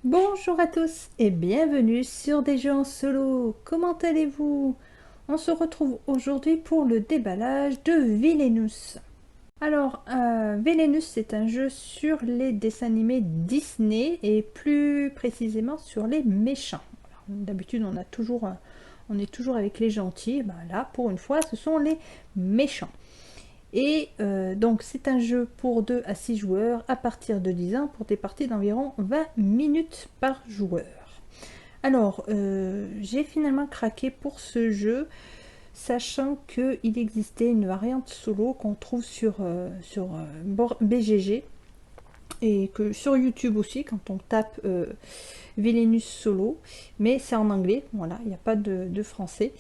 Bonjour à tous et bienvenue sur des jeux en solo. Comment allez-vous? On se retrouve aujourd'hui pour le déballage de Villainous. Alors, Villainous, c'est un jeu sur les dessins animés Disney et plus précisément sur les méchants. D'habitude, on est toujours avec les gentils. Ben là, pour une fois, ce sont les méchants. Et donc c'est un jeu pour 2 à 6 joueurs à partir de 10 ans pour des parties d'environ 20 minutes par joueur. Alors j'ai finalement craqué pour ce jeu, sachant qu'il existait une variante solo qu'on trouve sur BGG et que sur YouTube aussi quand on tape Villainous Solo, mais c'est en anglais, voilà, il n'y a pas de français.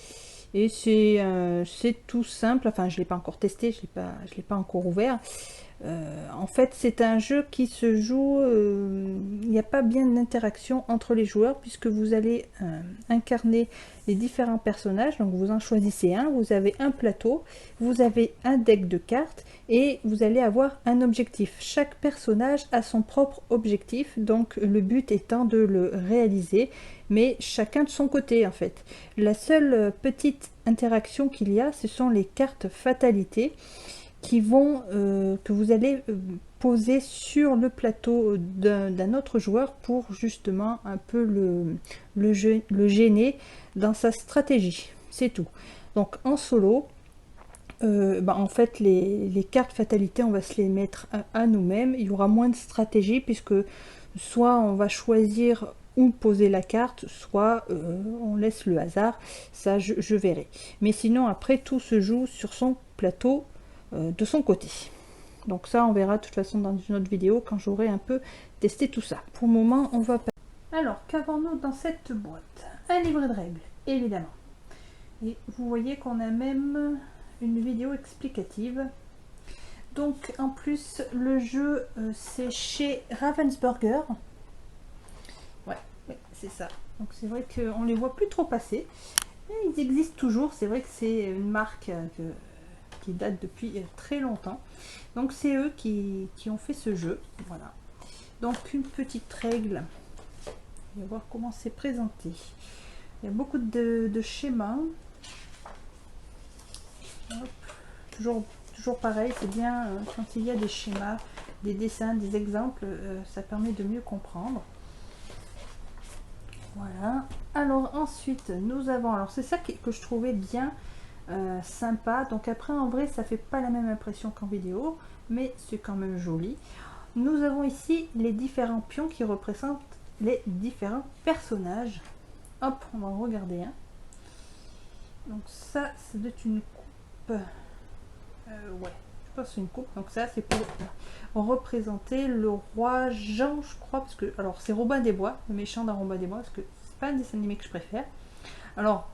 Et c'est tout simple, enfin je ne l'ai pas encore testé, je l'ai pas encore ouvert. En fait c'est un jeu qui se joue, il n'y a pas bien d'interaction entre les joueurs puisque vous allez incarner les différents personnages, donc vous en choisissez un, vous avez un plateau, vous avez un deck de cartes et vous allez avoir un objectif. Chaque personnage a son propre objectif, donc le but étant de le réaliser, mais chacun de son côté en fait. La seule petite interaction qu'il y a, ce sont les cartes fatalité qui vont, que vous allez poser sur le plateau d'un autre joueur pour justement un peu le gêner dans sa stratégie. C'est tout. Donc en solo, en fait les cartes fatalité on va se les mettre à nous-mêmes. Il y aura moins de stratégie puisque soit on va choisir où poser la carte, soit on laisse le hasard, ça je verrai. Mais sinon après tout se joue sur son plateau de son côté. Donc ça on verra de toute façon dans une autre vidéo quand j'aurai un peu testé tout ça. Pour le moment on va... Alors qu'avons-nous dans cette boîte? Un livret de règles évidemment. Et vous voyez qu'on a même une vidéo explicative. Donc en plus le jeu c'est chez Ravensburger. Ouais, c'est ça. Donc c'est vrai qu'on les voit plus trop passer. Mais ils existent toujours. C'est vrai que c'est une marque qui date depuis très longtemps. Donc c'est eux qui ont fait ce jeu. Voilà. Donc une petite règle. On va voir comment c'est présenté. Il y a beaucoup de schémas. Hop. Toujours pareil, c'est bien quand il y a des schémas, des dessins, des exemples, ça permet de mieux comprendre. Voilà. Alors ensuite, nous avons... Alors c'est ça que je trouvais bien sympa. Donc après, en vrai, ça fait pas la même impression qu'en vidéo, mais c'est quand même joli. Nous avons ici les différents pions qui représentent les différents personnages. Hop, on va en regarder un. Donc ça, c'est une coupe. Ouais, je pense que c'est une coupe. Donc ça, c'est pour représenter le roi Jean, je crois. Parce que, alors, c'est Robin des Bois, le méchant dans Robin des Bois, parce que c'est pas un dessin animé que je préfère. Alors,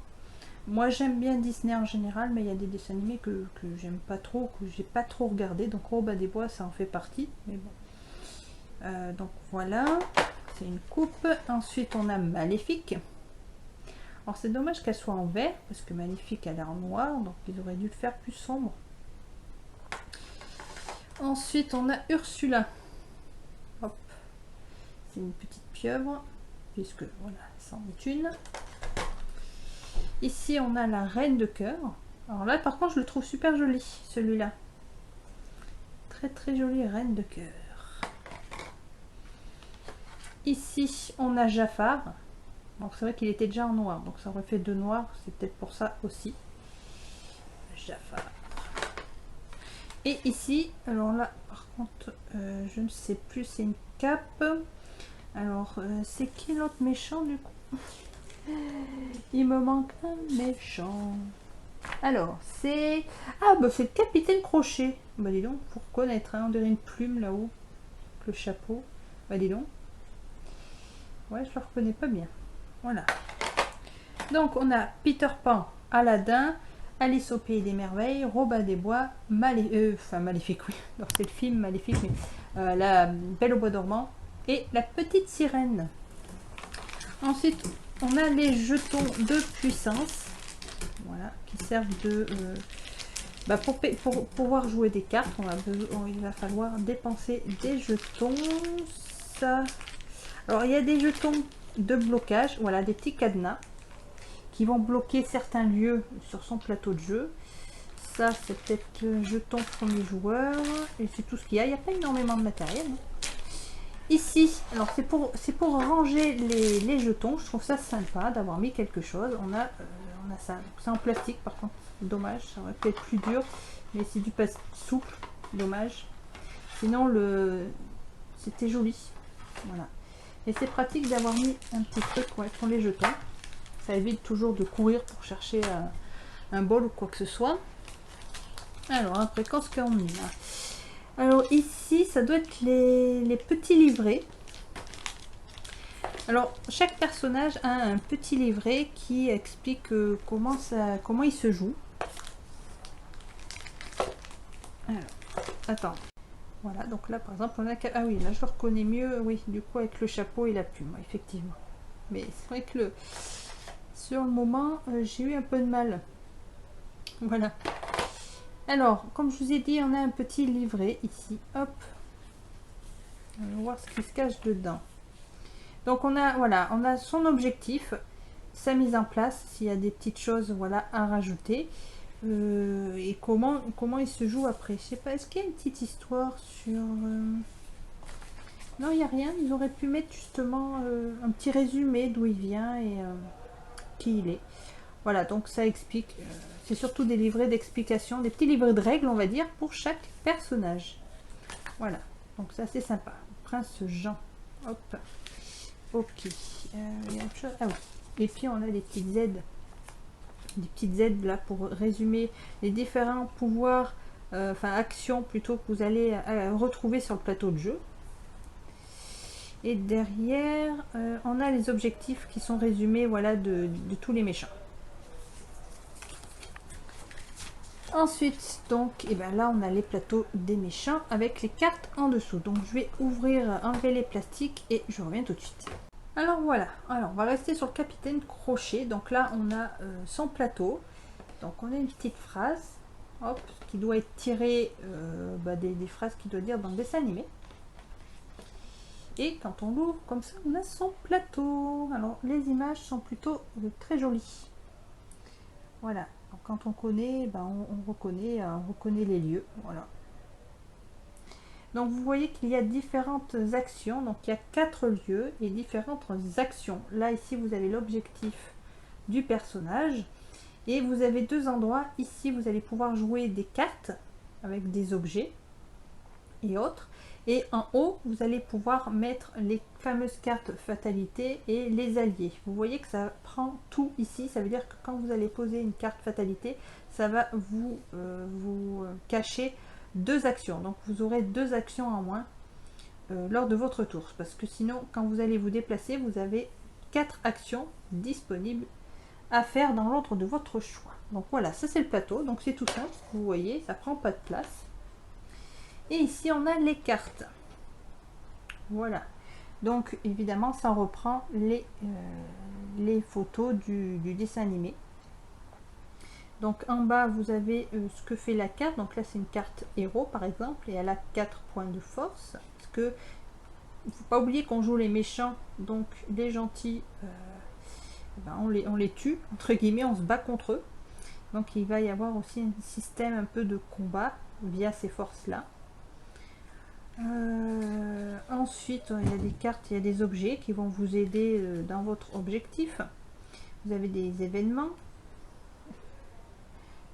moi j'aime bien Disney en général, mais il y a des dessins animés que j'aime pas trop, que j'ai pas trop regardé. Donc Robin des Bois, ça en fait partie. Mais bon. Donc voilà, c'est une coupe. Ensuite, on a Maléfique. Alors c'est dommage qu'elle soit en vert, parce que Maléfique elle est en noir, donc ils auraient dû le faire plus sombre. Ensuite, on a Ursula. Hop. C'est une petite pieuvre, puisque voilà, ça en est une. Ici, on a la reine de cœur. Alors là, par contre, je le trouve super joli, celui-là. Très très jolie reine de cœur. Ici, on a Jafar. Donc c'est vrai qu'il était déjà en noir, donc ça aurait fait deux noirs, c'est peut-être pour ça aussi. Jafar. Et ici, alors là, par contre, je ne sais plus, c'est une cape. Alors, c'est qui l'autre méchant du coup? Il me manque un méchant. Alors, c'est... Ah, bah c'est le capitaine Crochet. Bah dis donc, pour connaître, hein, on dirait une plume là-haut. Le chapeau. Bah dis donc. Ouais, je le reconnais pas bien. Voilà. Donc, on a Peter Pan, Aladdin, Alice au Pays des Merveilles, Robin des Bois, Maléfique, oui. Alors, c'est le film Maléfique, mais la Belle au Bois dormant et la Petite Sirène. Ensuite, on a les jetons de puissance, voilà, qui servent de... pour pouvoir jouer des cartes, il va falloir dépenser des jetons. Ça... Alors il y a des jetons de blocage, voilà, des petits cadenas qui vont bloquer certains lieux sur son plateau de jeu. Ça c'est peut-être jeton premier joueur et c'est tout ce qu'il y a. Il n'y a pas énormément de matériel. Ici, alors c'est pour ranger les jetons. Je trouve ça sympa d'avoir mis quelque chose. On a ça. C'est en plastique par contre. Dommage, ça aurait pu être plus dur. Mais c'est du plastique souple. Dommage. Sinon c'était joli. Voilà. Et c'est pratique d'avoir mis un petit truc pour les jetons. Ça évite toujours de courir pour chercher un bol ou quoi que ce soit. Alors après, qu'est-ce qu'on met là? Alors ici, ça doit être les petits livrets. Alors chaque personnage a un petit livret qui explique comment il se joue. Alors, attends. Voilà, donc là par exemple on a... Ah oui, là je le reconnais mieux, oui, du coup avec le chapeau et la plume, effectivement. Mais c'est vrai que sur le moment, j'ai eu un peu de mal. Voilà. Alors, comme je vous ai dit, on a un petit livret ici. Hop. On va voir ce qui se cache dedans. Donc on a, voilà, on a son objectif, sa mise en place, s'il y a des petites choses, voilà, à rajouter. Et comment il se joue après. Je sais pas, est-ce qu'il y a une petite histoire sur... Non, il n'y a rien. Ils auraient pu mettre justement un petit résumé d'où il vient et qui il est. Voilà, donc ça explique. C'est surtout des livrets d'explications, des petits livrets de règles, on va dire, pour chaque personnage. Voilà, donc ça c'est sympa. Prince Jean. Hop. Ok. Il y a autre chose. Ah oui. Et puis on a des petites aides. Des petites aides là pour résumer les différents pouvoirs, enfin actions plutôt, que vous allez retrouver sur le plateau de jeu. Et derrière, on a les objectifs qui sont résumés, voilà, de tous les méchants. Ensuite, donc, et ben là, on a les plateaux des méchants avec les cartes en dessous. Donc, je vais enlever les plastiques et je reviens tout de suite. Alors voilà, alors on va rester sur le capitaine Crochet. Donc là, on a son plateau. Donc, on a une petite phrase, hop, qui doit être tirée des phrases qu'il doit dire dans le dessin animé. Et quand on l'ouvre comme ça, on a son plateau. Alors, les images sont plutôt très jolies. Voilà. Donc, quand on connaît, ben, on reconnaît les lieux. Voilà. Donc, vous voyez qu'il y a différentes actions. Donc, il y a 4 lieux et différentes actions. Là, ici, vous avez l'objectif du personnage. Et vous avez 2 endroits. Ici, vous allez pouvoir jouer des cartes avec des objets et autres. Et en haut, vous allez pouvoir mettre les fameuses cartes fatalité et les alliés. Vous voyez que ça prend tout ici. Ça veut dire que quand vous allez poser une carte fatalité, ça va vous cacher 2 actions. Donc vous aurez 2 actions en moins lors de votre tour. Parce que sinon, quand vous allez vous déplacer, vous avez 4 actions disponibles à faire dans l'ordre de votre choix. Donc voilà, ça c'est le plateau. Donc c'est tout simple. Vous voyez, ça prend pas de place. Et ici, on a les cartes. Voilà. Donc, évidemment, ça reprend les photos du dessin animé. Donc, en bas, vous avez ce que fait la carte. Donc là, c'est une carte héros, par exemple. Et elle a 4 points de force. Parce que, il ne faut pas oublier qu'on joue les méchants. Donc, les gentils, ben, on les tue. Entre guillemets, on se bat contre eux. Donc, il va y avoir aussi un système un peu de combat via ces forces-là. Ensuite, il y a des cartes, il y a des objets qui vont vous aider dans votre objectif. Vous avez des événements,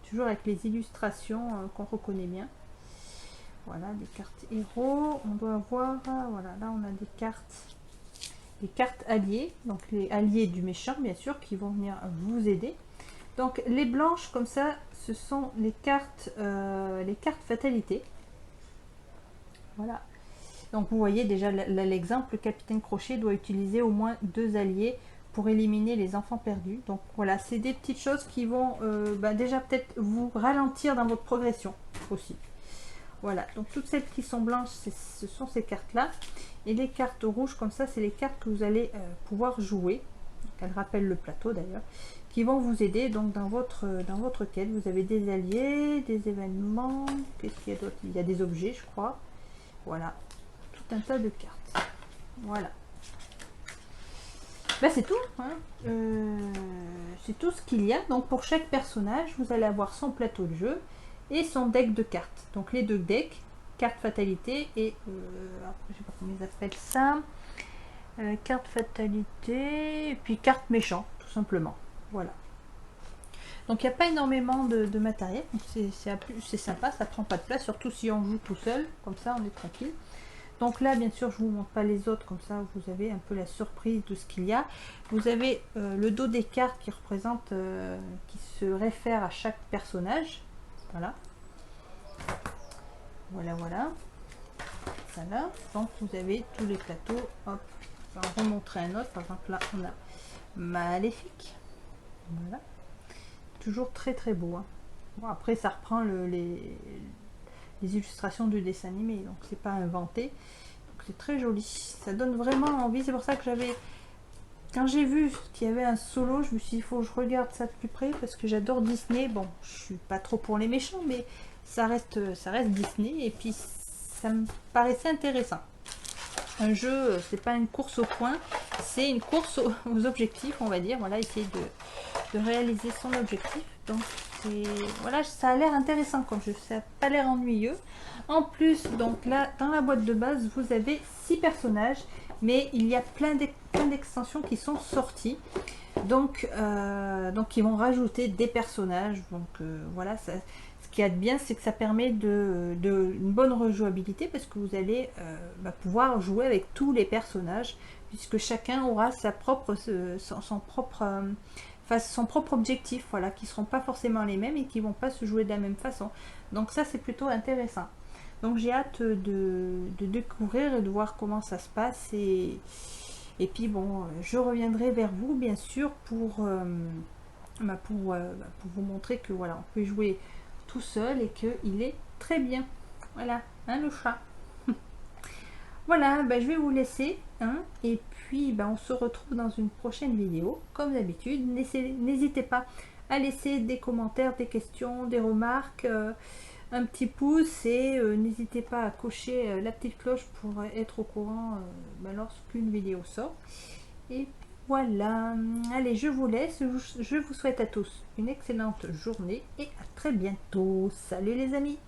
toujours avec les illustrations qu'on reconnaît bien. Voilà, des cartes héros. On doit avoir, voilà, là on a des cartes alliées, donc les alliés du méchant bien sûr, qui vont venir vous aider. Donc les blanches comme ça, ce sont les cartes fatalité. Voilà. Donc vous voyez déjà l'exemple, le capitaine Crochet doit utiliser au moins 2 alliés pour éliminer les enfants perdus. Donc voilà, c'est des petites choses qui vont déjà peut-être vous ralentir dans votre progression aussi. Voilà, donc toutes celles qui sont blanches, ce sont ces cartes-là. Et les cartes rouges comme ça, c'est les cartes que vous allez pouvoir jouer. Donc, elles rappellent le plateau d'ailleurs, qui vont vous aider donc dans votre quête. Vous avez des alliés, des événements, qu'est-ce qu'il y a d'autre? Il y a des objets, je crois. Voilà, tout un tas de cartes. Voilà. Bah, c'est tout, hein. C'est tout ce qu'il y a. Donc pour chaque personnage, vous allez avoir son plateau de jeu et son deck de cartes. Donc les deux decks, carte fatalité et après, je sais pas comment ils appellent ça, carte fatalité et puis carte méchant, tout simplement. Voilà. Donc il n'y a pas énormément de matériel, c'est sympa, ça prend pas de place, surtout si on joue tout seul, comme ça on est tranquille. Donc là, bien sûr, je vous montre pas les autres, comme ça vous avez un peu la surprise de ce qu'il y a. Vous avez le dos des cartes qui représente, qui se réfère à chaque personnage. Voilà. Voilà, voilà. Ça là. Donc vous avez tous les plateaux. Hop. Je vais en remontrer un autre. Par exemple, là, on a Maléfique. Voilà. Toujours très très beau. Hein. Bon, après, ça reprend les illustrations du dessin animé, donc c'est pas inventé. C'est très joli, ça donne vraiment envie. C'est pour ça que quand j'ai vu qu'il y avait un solo, je me suis dit il faut que je regarde ça de plus près parce que j'adore Disney. Bon, je suis pas trop pour les méchants, mais ça reste Disney et puis ça me paraissait intéressant. Un jeu, c'est pas une course au point, c'est une course aux objectifs, on va dire. Voilà, essayer de réaliser son objectif. Donc voilà, ça a l'air intéressant comme jeu, ça n'a pas l'air ennuyeux. En plus, donc là, dans la boîte de base, vous avez 6 personnages, mais il y a plein d'extensions qui sont sorties. Donc ils vont rajouter des personnages. Donc voilà, ce qui est bien, c'est que ça permet une bonne rejouabilité parce que vous allez pouvoir jouer avec tous les personnages, puisque chacun aura son propre objectif, voilà, qui ne seront pas forcément les mêmes et qui vont pas se jouer de la même façon. Donc ça, c'est plutôt intéressant. Donc j'ai hâte de découvrir et de voir comment ça se passe. Et puis bon, je reviendrai vers vous, bien sûr, pour vous montrer que voilà, on peut jouer tout seul et qu'il est très bien. Voilà, hein, le chat. Voilà, je vais vous laisser, hein, et puis on se retrouve dans une prochaine vidéo. Comme d'habitude, n'hésitez pas à laisser des commentaires, des questions, des remarques, un petit pouce, et n'hésitez pas à cocher la petite cloche pour être au courant lorsqu'une vidéo sort. Et voilà, allez, je vous laisse, je vous souhaite à tous une excellente journée et à très bientôt. Salut les amis!